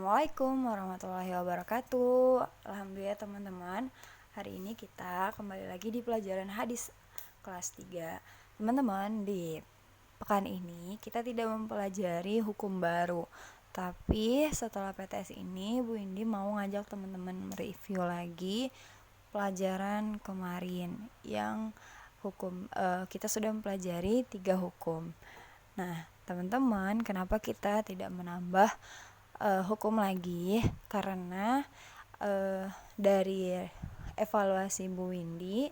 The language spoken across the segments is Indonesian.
Assalamualaikum warahmatullahi wabarakatuh. Alhamdulillah teman-teman, hari ini kita kembali lagi di pelajaran hadis kelas 3. Teman-teman, di pekan ini kita tidak mempelajari hukum baru, tapi setelah PTS ini Bu Indi mau ngajak teman-teman mereview lagi pelajaran kemarin yang kita sudah mempelajari 3 hukum. Nah, teman-teman, kenapa kita tidak menambah hukum lagi? Karena dari evaluasi Bu Windy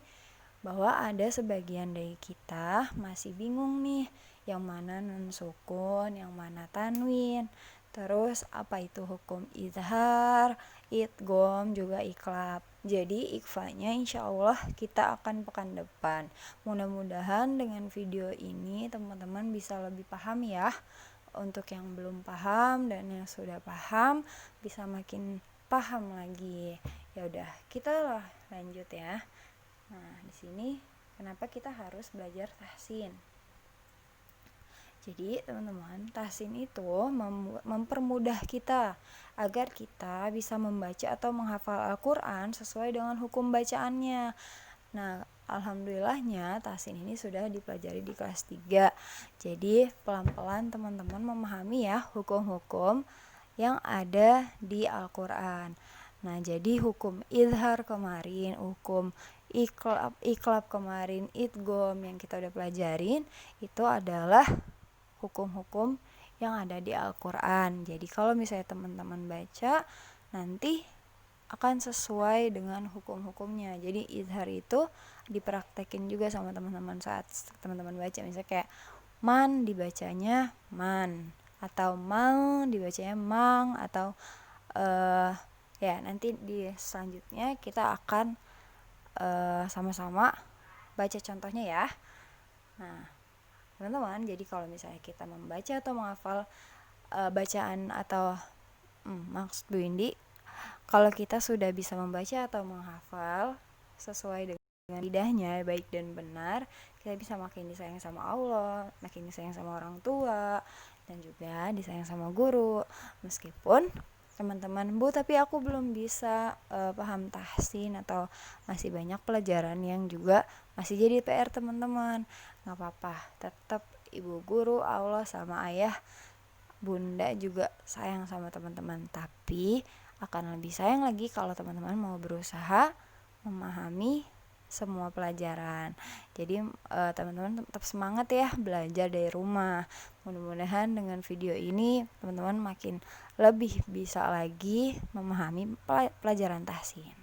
bahwa ada sebagian dari kita masih bingung nih, yang mana nun sukun, yang mana tanwin, terus apa itu hukum izhar, idgham, juga iklab. Jadi ikhfanya insya Allah kita akan pekan depan. Mudah-mudahan dengan video ini teman-teman bisa lebih paham ya. Untuk yang belum paham dan yang sudah paham bisa makin paham lagi. Ya udah, kita lanjut ya. Nah, di sini kenapa kita harus belajar tahsin? Jadi teman-teman, tahsin itu mempermudah kita agar kita bisa membaca atau menghafal Al-Quran sesuai dengan hukum bacaannya. Nah, alhamdulillahnya tahsin ini sudah dipelajari di kelas 3. Jadi pelan-pelan teman-teman memahami ya hukum-hukum yang ada di Al-Quran. Nah, jadi hukum izhar kemarin, hukum iklab kemarin, idgham yang kita udah pelajarin, itu adalah hukum-hukum yang ada di Al-Quran. Jadi kalau misalnya teman-teman baca, nanti akan sesuai dengan hukum-hukumnya. Jadi izhar itu dipraktekin juga sama teman-teman saat teman-teman baca. Misalnya kayak man dibacanya man, atau mal dibacanya mang, atau ya nanti di selanjutnya kita akan sama-sama baca contohnya ya. Nah, teman-teman, jadi kalau misalnya kita membaca atau menghafal bacaan atau maksud Bu Indi, kalau kita sudah bisa membaca atau menghafal sesuai dengan lidahnya baik dan benar, kita bisa makin disayang sama Allah, makin disayang sama orang tua, dan juga disayang sama guru. Meskipun teman-teman, Bu, tapi aku belum bisa paham tahsin atau masih banyak pelajaran yang juga masih jadi PR teman-teman. Gak apa-apa, tetap ibu guru, Allah, sama ayah, bunda juga sayang sama teman-teman. Tapi akan lebih sayang lagi kalau teman-teman mau berusaha memahami semua pelajaran. Jadi teman-teman tetap semangat ya belajar dari rumah. Mudah-mudahan dengan video ini teman-teman makin lebih bisa lagi memahami pelajaran tahsin.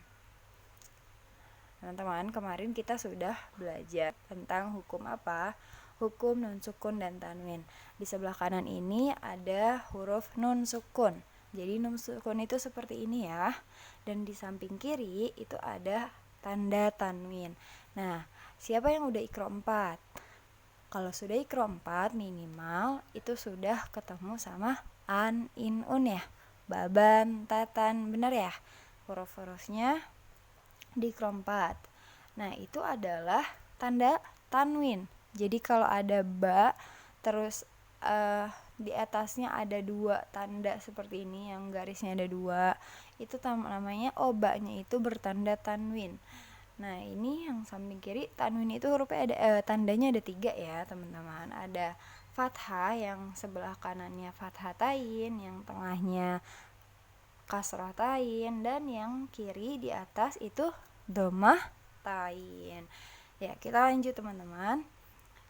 Teman-teman, kemarin kita sudah belajar tentang hukum apa? Hukum nun sukun dan tanwin. Di sebelah kanan ini ada huruf nun sukun. Jadi nun sukun itu seperti ini ya. Dan di samping kiri itu ada tanda tanwin. Nah, siapa yang udah ikro 4? Kalau sudah ikro 4 minimal itu sudah ketemu sama an, in, un ya. Baban, tatan, benar ya? Huruf-hurufnya di ikro 4. Nah, itu adalah tanda tanwin. Jadi kalau ada ba, terus di atasnya ada 2 tanda seperti ini, yang garisnya ada 2, itu namanya ba-nya itu bertanda tanwin. Nah, ini yang samping kiri tanwin itu hurufnya ada tandanya ada 3 ya teman-teman. Ada fathah yang sebelah kanannya fathatain, yang tengahnya kasrah tain, dan yang kiri di atas itu dhammah tain. Ya, kita lanjut teman-teman.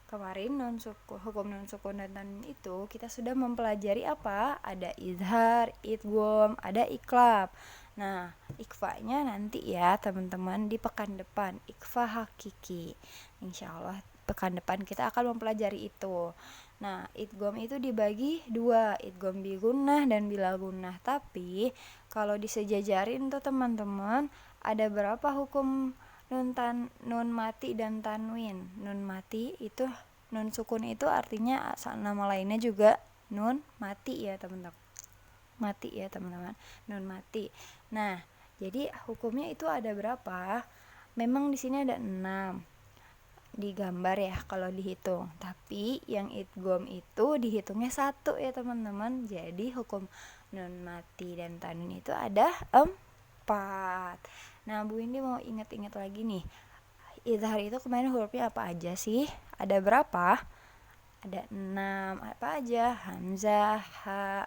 Kemarin hukum nun sukun dan tanwin itu kita sudah mempelajari apa? Ada izhar, idgham, ada iklab. Nah, ikhfanya nanti ya teman-teman di pekan depan, ikhfa hakiki. Insyaallah pekan depan kita akan mempelajari itu. Nah, idgham itu dibagi 2, idgham bi gunnah dan bila gunnah. Tapi kalau disejajarin tuh teman-teman, ada berapa hukum nun mati dan tanwin? Nun mati itu, nun sukun itu artinya nama lainnya juga nun mati ya teman-teman. Mati ya teman-teman, nun mati. Nah, jadi hukumnya itu ada berapa? Memang di sini ada 6 di gambar ya kalau dihitung, tapi yang idgham itu dihitungnya 1 ya teman-teman. Jadi hukum nun mati dan tanwin itu ada 4. Nah, Bu Indi mau ingat-ingat lagi nih. Idhar itu kemarin hurufnya apa aja sih? Ada berapa? Ada 6. Apa aja? Hamzah, ha,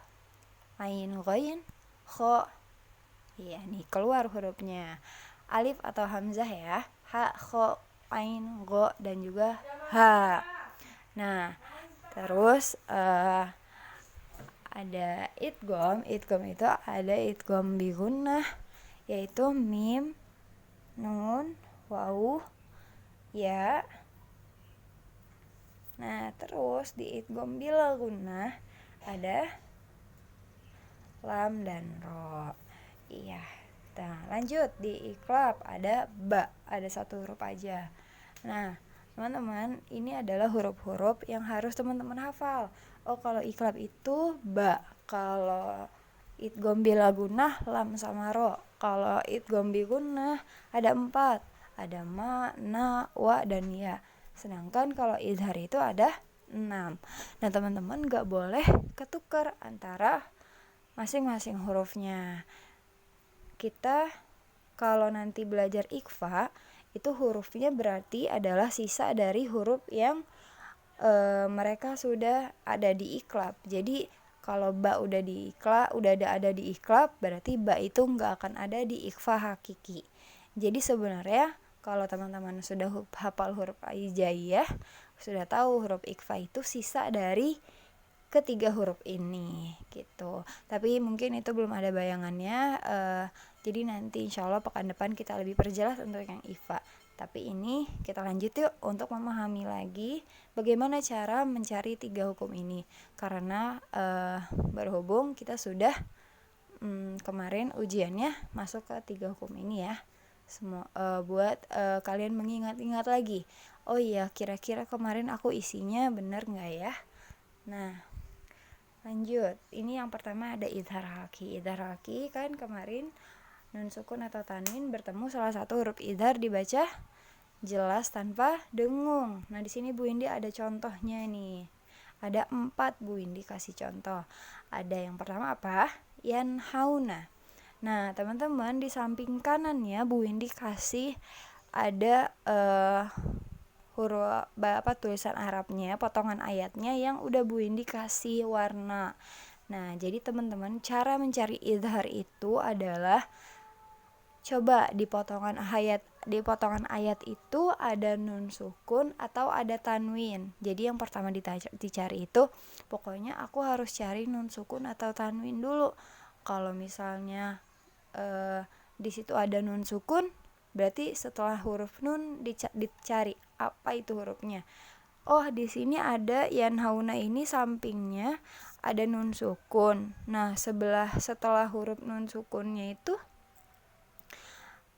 ain, ghain, kho. Iya nih, keluar hurufnya. Alif atau hamzah ya. Ha, kho, ain, gho, dan juga ha. Nah, terus ada idgham. Idgham itu ada idgham bi gunnah, yaitu mim, nun, waw, ya. Nah, terus di idgham bila gunnah ada lam dan ro. Iya. Nah, lanjut di iqlab ada ba, ada satu huruf aja. Nah, teman-teman, ini adalah huruf-huruf yang harus teman-teman hafal. Oh, kalau iqlab itu ba, kalau idgham bila gunnah lam sama ro. Kalau idgham bi gunnah ada 4, ada ma, na, wa, dan ya. Sedangkan kalau izhar itu ada 6. Nah, teman-teman gak boleh ketukar antara masing-masing hurufnya. Kita kalau nanti belajar ikhfa, itu hurufnya berarti adalah sisa dari huruf yang mereka sudah ada di iqlab. Jadi kalau ba udah di iqlab, udah ada di iqlab, berarti ba itu nggak akan ada di ikhfa hakiki. Jadi sebenarnya kalau teman-teman sudah hafal huruf hijaiyah, sudah tahu huruf ikhfa itu sisa dari ketiga huruf ini gitu. Tapi mungkin itu belum ada bayangannya, jadi nanti insya Allah pekan depan kita lebih perjelas untuk yang ikhfa. Tapi ini kita lanjut yuk untuk memahami lagi bagaimana cara mencari 3 hukum ini. Karena berhubung kita sudah kemarin ujiannya masuk ke 3 hukum ini ya. Semua buat kalian mengingat-ingat lagi. Oh iya, kira-kira kemarin aku isinya benar nggak ya? Nah, lanjut. Ini yang pertama ada idhar halki. Idhar halki kan kemarin nun sukun atau tanwin bertemu salah satu huruf idhar dibaca jelas tanpa dengung. Nah, di sini Bu Indi ada contohnya nih. Ada 4 Bu Indi kasih contoh. Ada yang pertama apa? Yanhauna. Nah, teman-teman di samping kanannya Bu Indi kasih ada huruf tulisan Arabnya, potongan ayatnya yang udah Bu Indi kasih warna. Nah, jadi teman-teman cara mencari idhar itu adalah coba di potongan ayat itu ada nun sukun atau ada tanwin. Jadi yang pertama dicari itu pokoknya aku harus cari nun sukun atau tanwin dulu. Kalau misalnya di situ ada nun sukun, berarti setelah huruf nun dicari apa itu hurufnya. Oh, di sini ada yanhauna, ini sampingnya ada nun sukun. Nah, setelah huruf nun sukunnya itu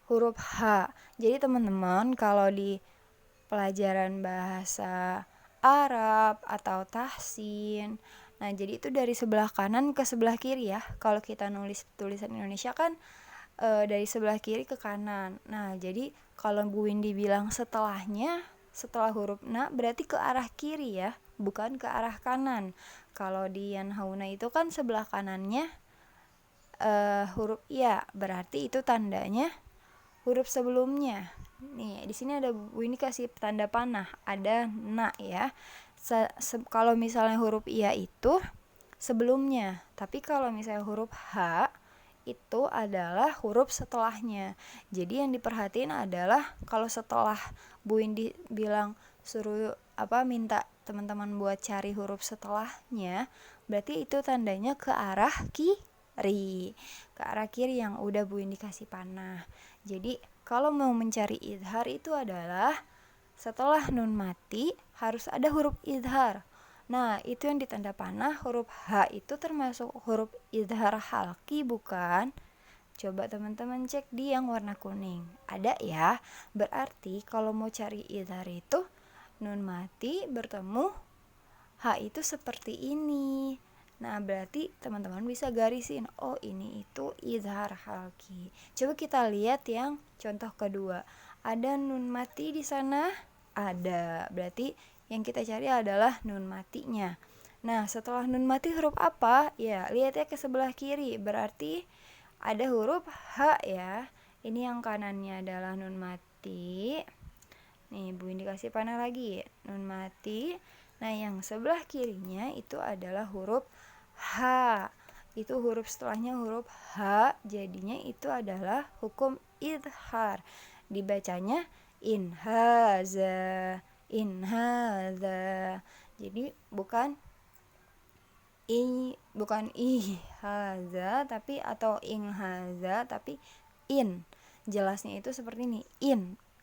huruf H. Jadi teman-teman kalau di pelajaran bahasa Arab atau tahsin, nah jadi itu dari sebelah kanan ke sebelah kiri ya. Kalau kita nulis tulisan Indonesia kan dari sebelah kiri ke kanan. Nah, jadi kalau Bu Windy bilang setelah huruf na berarti ke arah kiri ya, bukan ke arah kanan. Kalau di yanhauna itu kan sebelah kanannya huruf ya, berarti itu tandanya huruf sebelumnya. Nih, di sini ada Bu Windy kasih tanda panah, ada na ya. Kalau misalnya huruf iya itu sebelumnya, tapi kalau misalnya huruf H itu adalah huruf setelahnya. Jadi yang diperhatiin adalah kalau setelah Bu Windy bilang suruh minta teman-teman buat cari huruf setelahnya, berarti itu tandanya ke arah kiri. Ke arah kiri yang udah Bu Windy kasih panah. Jadi kalau mau mencari idhar itu adalah setelah nun mati harus ada huruf idhar. Nah, itu yang ditanda panah huruf H itu termasuk huruf idhar halki bukan? Coba teman-teman cek di yang warna kuning. Ada ya? Berarti kalau mau cari idhar itu nun mati bertemu H itu seperti ini. Nah, berarti teman-teman bisa garisin, oh ini itu idhar halki. Coba kita lihat yang contoh kedua. Ada nun mati di sana? Ada. Berarti yang kita cari adalah nun matinya. Nah, setelah nun mati huruf apa? Ya, lihat ya ke sebelah kiri. Berarti ada huruf H ya. Ini yang kanannya adalah nun mati. Nih, Bu Indi kasih panah lagi. Nun mati. Nah, yang sebelah kirinya itu adalah huruf H. Itu huruf setelahnya huruf H. Jadinya itu adalah hukum idhar. Dibacanya inhaza. Inhaza. Jadi bukan haza tapi atau haza tapi in. Jelasnya itu seperti ini,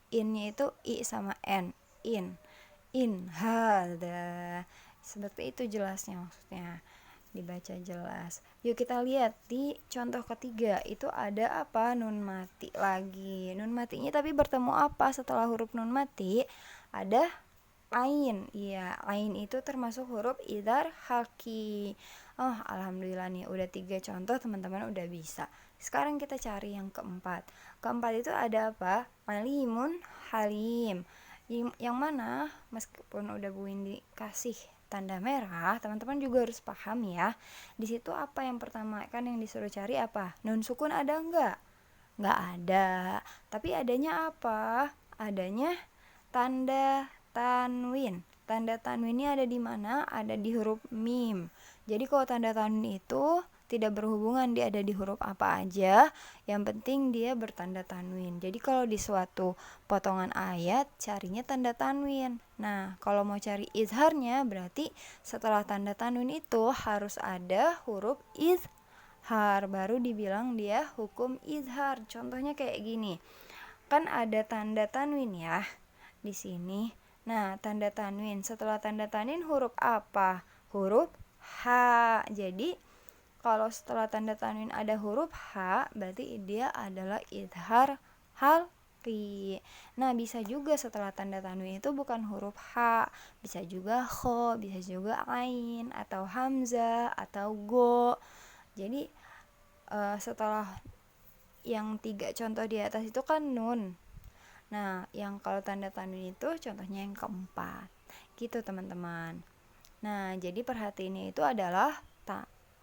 innya itu i sama n, in haza. Seperti itu jelasnya, maksudnya dibaca jelas. Yuk kita lihat di contoh ketiga, itu ada apa? Nun mati lagi. Nun matinya tapi bertemu apa setelah huruf nun mati? Ada ain. Iya, ain itu termasuk huruf idhar haki. Oh, alhamdulillah nih udah 3 contoh teman-teman udah bisa. Sekarang kita cari yang keempat. Keempat itu ada apa? Alimun, halim. Yang mana meskipun udah Bu Indi kasih tanda merah, teman-teman juga harus paham ya. Di situ apa yang pertama kan yang disuruh cari apa? Nun sukun ada enggak? Enggak ada. Tapi adanya apa? Adanya tanda tanwin. Tanda tanwin ini ada di mana? Ada di huruf mim. Jadi kalau tanda tanwin itu tidak berhubungan dia ada di huruf apa aja, yang penting dia bertanda tanwin. Jadi kalau di suatu potongan ayat carinya tanda tanwin. Nah, kalau mau cari izharnya berarti setelah tanda tanwin itu harus ada huruf izhar, baru dibilang dia hukum izhar. Contohnya kayak gini. Kan ada tanda tanwin ya di sini. Nah, tanda tanwin. Setelah tanda tanwin huruf apa? Huruf H. Jadi, kalau setelah tanda tanwin ada huruf H, berarti dia adalah idhar halqi. Nah, bisa juga setelah tanda tanwin itu bukan huruf H. Bisa juga kho, bisa juga ain, atau hamzah, atau go. Jadi, setelah yang 3 contoh di atas itu kan nun. Nah, yang kalau tanda tanwin itu contohnya yang keempat. Gitu teman-teman. Nah, jadi perhatiannya itu adalah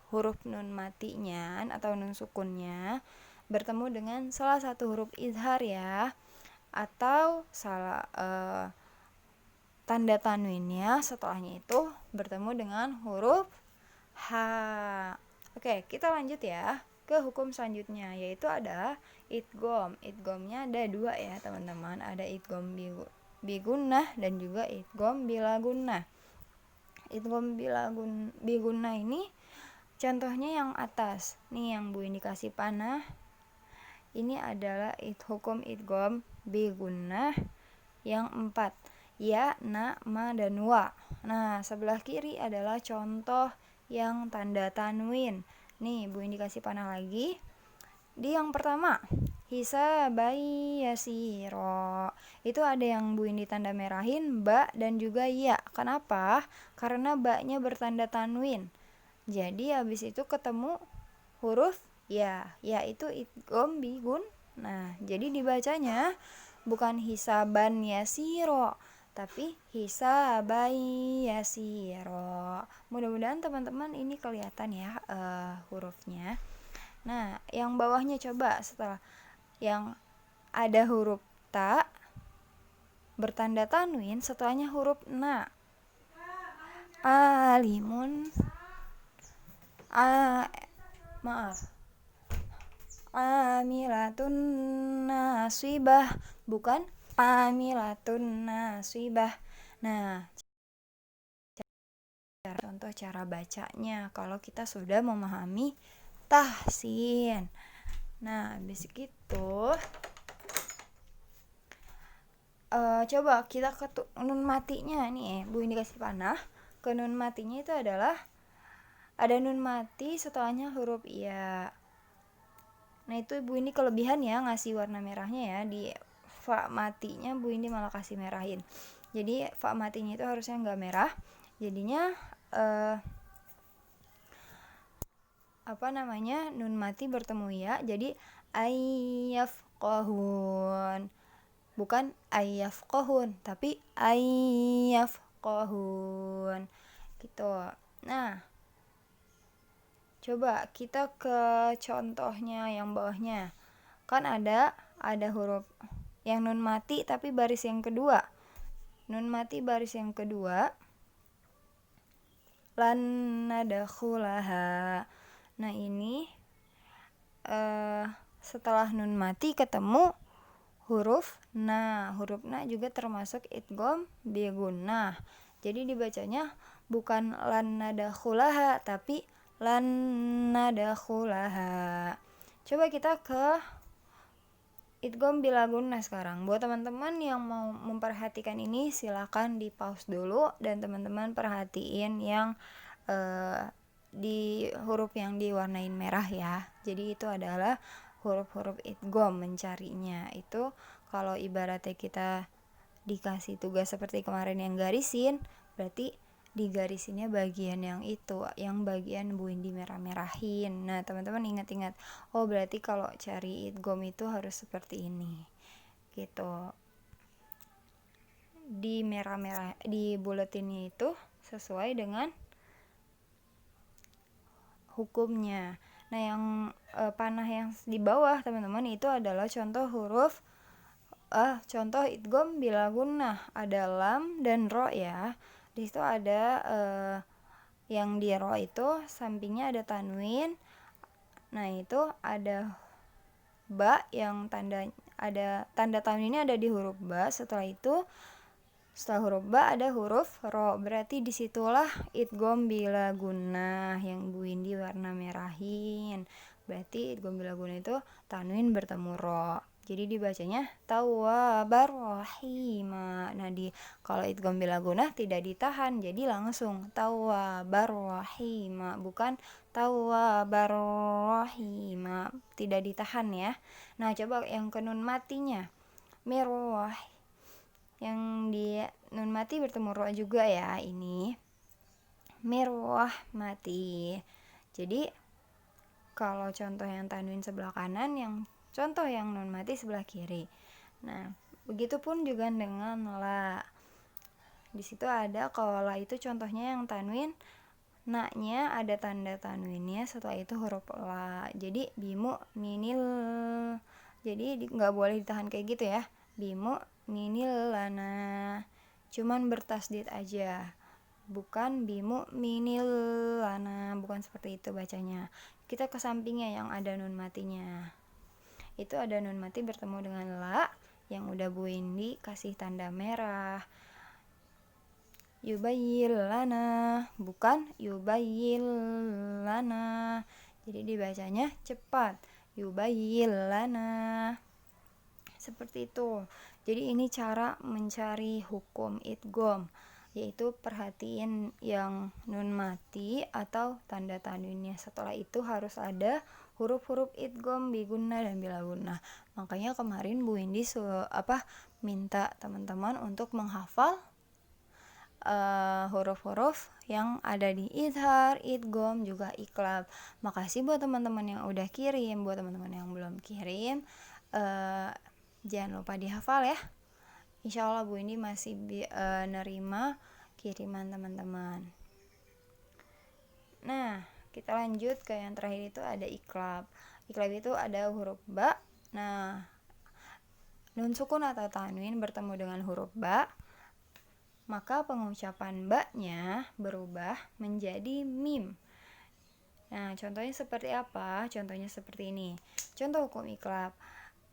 huruf nun matinya atau nun sukunnya bertemu dengan salah satu huruf izhar ya. Atau tanda tanwinnya setelahnya itu bertemu dengan huruf H. Oke, kita lanjut ya ke hukum selanjutnya, yaitu ada idgham. Idghamnya ada 2 ya teman-teman, ada idgham bigunnah dan juga idgham bila gunnah. Idgham bigunnah ini contohnya yang atas nih, yang Bu Indi kasih panah ini adalah hukum idgham bigunnah yang 4, ya, na, ma, dan wa. Nah, sebelah kiri adalah contoh yang tanda tanwin. Nih, Bu Indi kasih panah lagi. Di yang pertama, hisabai yasiro. Itu ada yang Bu Indi tanda merahin ba dan juga ya. Kenapa? Karena ba-nya bertanda tanwin. Jadi habis itu ketemu huruf ya. Ya itu idgham bigun. Nah, jadi dibacanya bukan hisaban yasiro, tapi hisabai yasiro. Mudah-mudahan teman-teman ini kelihatan ya hurufnya. Nah, yang bawahnya coba setelah yang ada huruf ta bertanda tanwin, setelahnya huruf na. Alimun amilatun nasibah, bukan amilatun nasibah. Nah, contoh cara bacanya kalau kita sudah memahami tahsin. Nah, habis itu coba kita ke nun matinya nih, Bu Indi kasih panah. Ke nun matinya itu adalah ada nun mati setelahnya huruf ya. Nah, itu Bu Indi kelebihan ya ngasih warna merahnya ya. Di fa matinya Bu Indi malah kasih merahin. Jadi fa matinya itu harusnya enggak merah. Jadinya nun mati bertemu ya, jadi ayyafqahun, bukan ayyafqahun tapi ayyafqahun gitu. Nah, coba kita ke contohnya yang bawahnya. Kan ada huruf yang nun mati tapi baris yang kedua. Nun mati baris yang kedua, lan nadkhulaha. Nah, ini setelah nun mati ketemu huruf na. Huruf na juga termasuk idgham bi gunnah. Jadi dibacanya bukan lan nadkhulaha tapi lan nadkhulaha. Coba kita ke idgham bila gunnah sekarang. Buat teman-teman yang mau memperhatikan ini silakan di pause dulu dan teman-teman perhatiin yang di huruf yang diwarnain merah ya. Jadi itu adalah huruf-huruf idgham mencarinya. Itu kalau ibaratnya kita dikasih tugas seperti kemarin yang garisin, berarti digarisinnya bagian yang itu, yang bagian Bu Indi merah-merahin. Nah, teman-teman ingat-ingat, oh berarti kalau cari idgham itu harus seperti ini gitu. Di merah-merah, di buletinnya itu sesuai dengan hukumnya. Nah, yang panah yang di bawah teman-teman itu adalah contoh huruf contoh idgham bila gunnah. Ada lam dan ro ya. Di situ ada yang di ro itu sampingnya ada tanwin. Nah, itu ada ba yang tanda tanwinnya ada di huruf ba. Setelah huruf ba ada huruf ro. Berarti disitulah idgham bila gunnah yang Bu Indi warna merahin. Berarti idgham bila gunnah itu tanwin bertemu ro. Jadi dibacanya tawwabar rahima. Nah, kalau idgham bila gunnah tidak ditahan, jadi langsung tawwabar rahima, bukan tawwabar rahima. Tidak ditahan ya. Nah, coba yang ke nun matinya. Mirwah. Yang di nun mati bertemu ro juga ya ini. Mirwah mati. Jadi kalau contoh yang tanwin sebelah kanan, yang contoh yang nun mati sebelah kiri. Nah, begitupun juga dengan la. Di situ ada, kalau la itu contohnya yang tanwin, na-nya ada tanda tanwinnya, setelah itu huruf la. Jadi bimu minil. Jadi nggak boleh ditahan kayak gitu ya. Bimu minil lana. Cuman bertasdid aja. Bukan bimu minil lana, bukan seperti itu bacanya. Kita ke sampingnya yang ada nun matinya. Itu ada nun mati bertemu dengan la yang udah Bu Indi kasih tanda merah. Yubayil lana, bukan yubayil lana. Jadi dibacanya cepat. Yubayil lana. Seperti itu. Jadi ini cara mencari hukum idgham, yaitu perhatiin yang nun mati atau tanda tanwinnya. Setelah itu harus ada huruf-huruf idgham bi gunnah dan bila gunnah. Makanya kemarin Bu Indi minta teman-teman untuk menghafal huruf-huruf yang ada di idhar, idgham, juga iqlab. Makasih buat teman-teman yang udah kirim. Buat teman-teman yang belum kirim, jangan lupa dihafal ya. Insya Allah Bu Indi masih nerima kiriman teman-teman. Nah, kita lanjut ke yang terakhir, itu ada iqlab. Iqlab itu ada huruf ba. Nah, nun sukun atau tanwin bertemu dengan huruf ba, maka pengucapan ba-nya berubah menjadi mim. Nah, contohnya seperti apa? Contohnya seperti ini. Contoh hukum iqlab.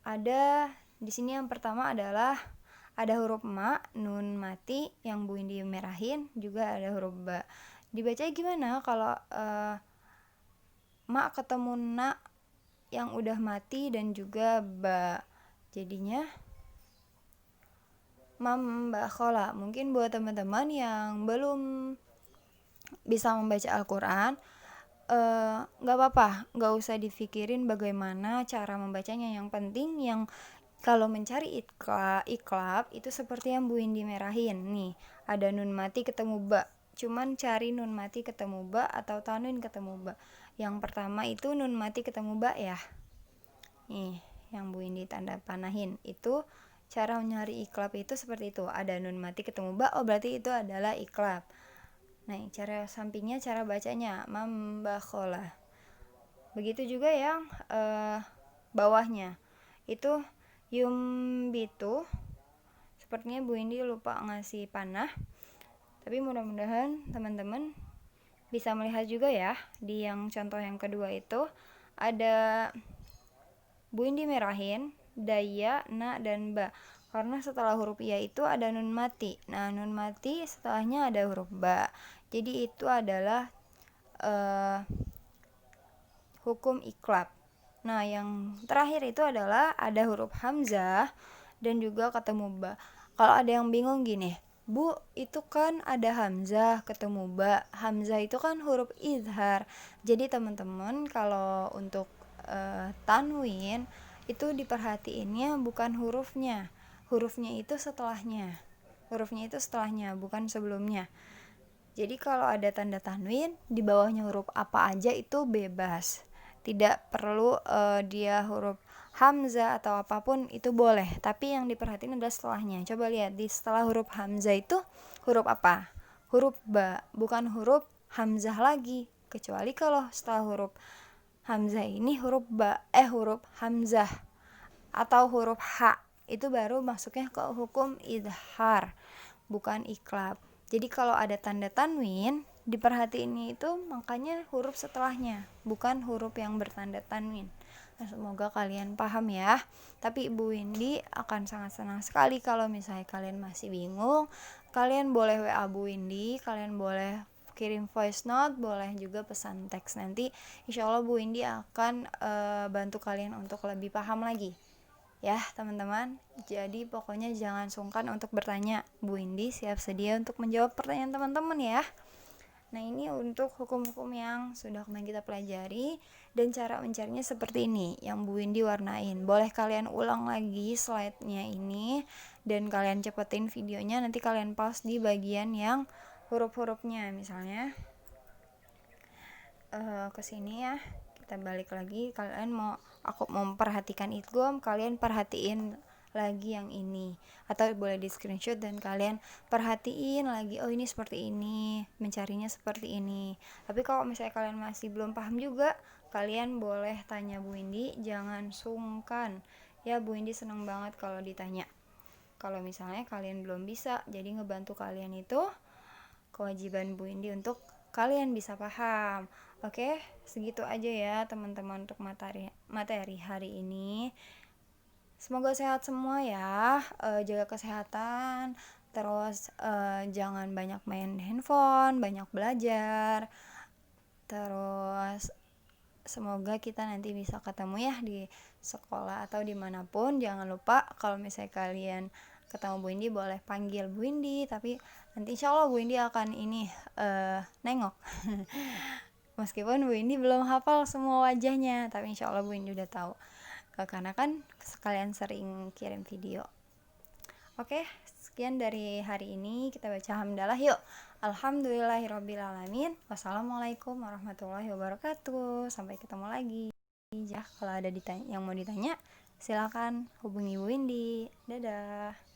Ada di sini yang pertama adalah ada huruf ma, nun mati yang Bu Indi merahin, juga ada huruf ba. Dibaca gimana kalau ma ketemu na yang udah mati dan juga ba? Jadinya mambakhola. Mungkin buat teman-teman yang belum bisa membaca Al-Quran, gak apa-apa, gak usah difikirin bagaimana cara membacanya. Yang penting yang kalau mencari iqlab itu seperti yang Bu Indi merahin nih, ada nun mati ketemu ba. Cuman cari nun mati ketemu ba atau tanwin ketemu ba. Yang pertama itu nun mati ketemu ba ya. Nih, yang Bu Indi tanda panahin. Itu cara mencari iqlab itu seperti itu. Ada nun mati ketemu ba, oh berarti itu adalah iqlab. Nah, cara sampingnya, cara bacanya mambakhola. Begitu juga yang bawahnya itu yumbitu. Sepertinya Bu Indi lupa ngasih panah, tapi mudah-mudahan teman-teman bisa melihat juga ya. Di yang contoh yang kedua itu ada Bu Indi merahin daya, na, dan ba, karena setelah huruf ya itu ada nun mati. Nah, nun mati setelahnya ada huruf ba, jadi itu adalah hukum iklab. Nah, yang terakhir itu adalah ada huruf hamzah dan juga ketemu ba. Kalau ada yang bingung gini, Bu, itu kan ada hamzah ketemu ba. Hamzah itu kan huruf izhar. Jadi teman-teman kalau untuk tanwin itu diperhatiinnya bukan hurufnya. Hurufnya itu setelahnya. Hurufnya itu setelahnya, bukan sebelumnya. Jadi kalau ada tanda tanwin di bawahnya huruf apa aja itu bebas. Tidak perlu dia huruf hamzah atau apapun itu boleh, tapi yang diperhatiin adalah setelahnya. Coba lihat di setelah huruf hamzah itu huruf apa? Huruf ba, bukan huruf hamzah lagi. Kecuali kalau setelah huruf hamzah ini huruf ba, huruf hamzah atau huruf ha, itu baru masuknya ke hukum idhar, bukan iklab. Jadi kalau ada tanda tanwin diperhatiin itu makanya huruf setelahnya, bukan huruf yang bertanda tanwin. Nah, semoga kalian paham ya. Tapi Ibu Windy akan sangat senang sekali kalau misalnya kalian masih bingung. Kalian boleh WA Bu Windy, kalian boleh kirim voice note, boleh juga pesan teks. Nanti insya Allah Bu Windy akan bantu kalian untuk lebih paham lagi ya teman-teman. Jadi pokoknya jangan sungkan untuk bertanya. Bu Indi siap sedia untuk menjawab pertanyaan teman-teman ya. Nah, ini untuk hukum-hukum yang sudah kemarin kita pelajari, dan cara mencarinya seperti ini yang Bu Indi warnain. Boleh kalian ulang lagi slide-nya ini dan kalian cepetin videonya, nanti kalian pause di bagian yang huruf-hurufnya. Misalnya kesini ya, kita balik lagi. Kalian mau aku memperhatikan idgham, kalian perhatiin lagi yang ini, atau boleh di screenshot dan kalian perhatiin lagi, oh ini seperti ini, mencarinya seperti ini. Tapi kalau misalnya kalian masih belum paham juga, kalian boleh tanya Bu Indi, jangan sungkan ya. Bu Indi seneng banget kalau ditanya. Kalau misalnya kalian belum bisa, jadi ngebantu kalian itu kewajiban Bu Indi untuk kalian bisa paham. Oke, segitu aja ya teman-teman untuk materi hari ini. Semoga sehat semua ya, jaga kesehatan, terus jangan banyak main handphone, banyak belajar, terus semoga kita nanti bisa ketemu ya di sekolah atau dimanapun. Jangan lupa kalau misalnya kalian ketemu Bu Indi boleh panggil Bu Indi, tapi nanti insya Allah Bu Indi akan ini nengok meskipun Bu Indi belum hafal semua wajahnya, tapi insya Allah Bu Indi udah tahu karena kan sekalian sering kirim video. Oke, sekian dari hari ini. Kita baca hamdalah yuk. Alhamdulillahirrabbilalamin. Wassalamualaikum warahmatullahi wabarakatuh. Sampai ketemu lagi ya. Kalau ada yang mau ditanya silakan hubungi Bu Indi. Dadah.